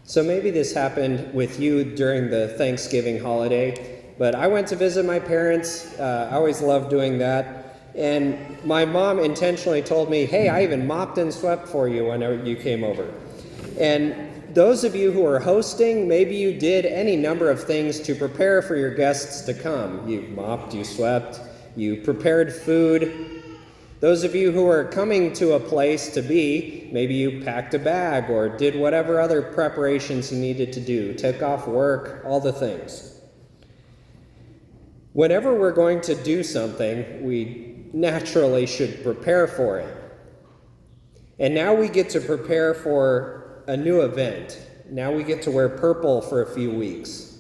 So maybe this happened with you during the Thanksgiving holiday, but I went to visit my parents. I always loved doing that. And my mom intentionally told me, hey, I even mopped and swept for you whenever you came over. And those of you who are hosting, maybe you did any number of things to prepare for your guests to come. You mopped, you swept, you prepared food. Those of you who are coming to a place to be, maybe you packed a bag or did whatever other preparations you needed to do, took off work, all the things. Whenever we're going to do something, we naturally should prepare for it. And now we get to prepare for a new event. Now we get to wear purple for a few weeks.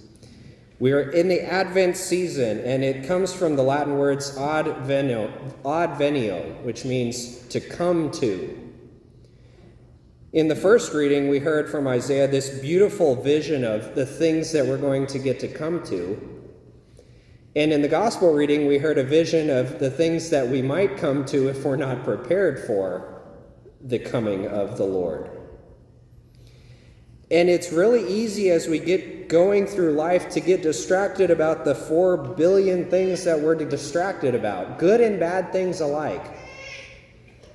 We are in the Advent season, and it comes from the Latin words ad venio, which means to come to. In the first reading, we heard from Isaiah this beautiful vision of the things that we're going to get to come to. And in the gospel reading, we heard a vision of the things that we might come to if we're not prepared for the coming of the Lord. And it's really easy as we get going through life to get distracted about the 4 billion things that we're distracted about, good and bad things alike.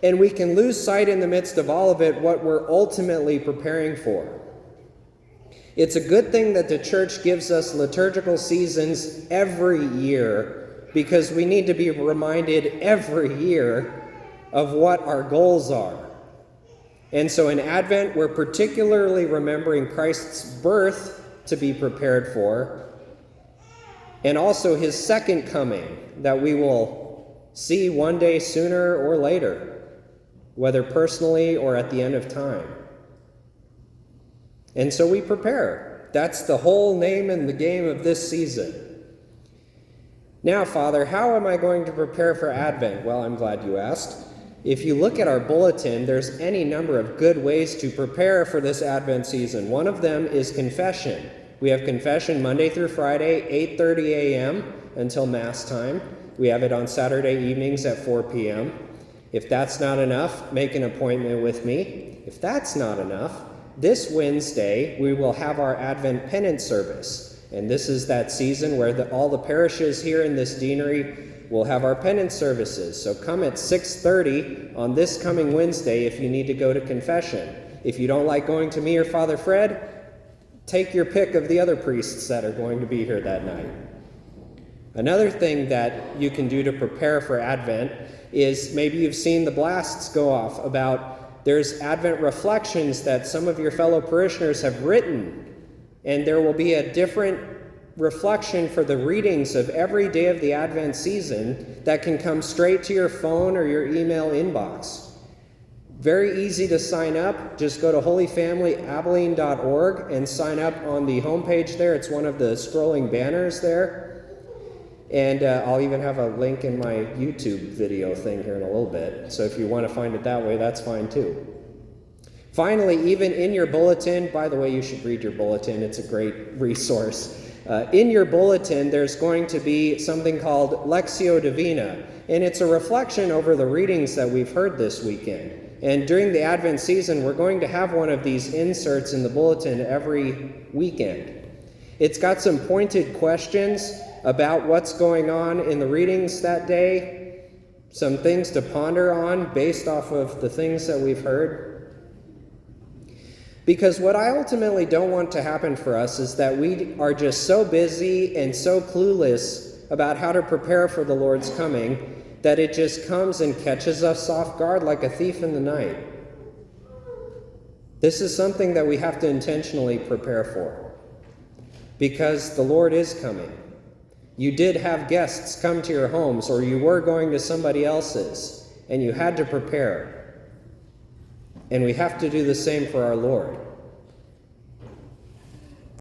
And we can lose sight in the midst of all of it what we're ultimately preparing for. It's a good thing that the church gives us liturgical seasons every year, because we need to be reminded every year of what our goals are. And so in Advent, we're particularly remembering Christ's birth to be prepared for, and also his second coming that we will see one day sooner or later, whether personally or at the end of time. And so we prepare. That's the whole name and the game of this season. Now, Father, how am I going to prepare for Advent? Well, I'm glad you asked. If you look at our bulletin, there's any number of good ways to prepare for this Advent season. One of them is confession. We have confession Monday through Friday, 8:30 a.m. until Mass time. We have it on Saturday evenings at 4 p.m. If that's not enough, make an appointment with me. If that's not enough, this Wednesday we will have our Advent penance service. And this is that season where all the parishes here in this deanery we'll have our penance services. So come at 6:30 on this coming Wednesday if you need to go to confession. If you don't like going to me or Father Fred, take your pick of the other priests that are going to be here that night. Another thing that you can do to prepare for Advent is maybe you've seen the blasts go off about there's Advent reflections that some of your fellow parishioners have written, and there will be a different reflection for the readings of every day of the Advent season that can come straight to your phone or your email inbox. Very easy to sign up. Just go to holyfamilyabilene.org and sign up on the homepage there. It's one of the scrolling banners there. And I'll even have a link in my YouTube video thing here in a little bit. So if you want to find it that way, that's fine too. Finally, even in your bulletin, by the way, you should read your bulletin. It's a great resource. In your bulletin, there's going to be something called Lectio Divina, and it's a reflection over the readings that we've heard this weekend. And during the Advent season, we're going to have one of these inserts in the bulletin every weekend. It's got some pointed questions about what's going on in the readings that day, some things to ponder on based off of the things that we've heard. Because what I ultimately don't want to happen for us is that we are just so busy and so clueless about how to prepare for the Lord's coming that it just comes and catches us off guard like a thief in the night. This is something that we have to intentionally prepare for, because the Lord is coming. You did have guests come to your homes, or you were going to somebody else's, and you had to prepare. And we have to do the same for our Lord.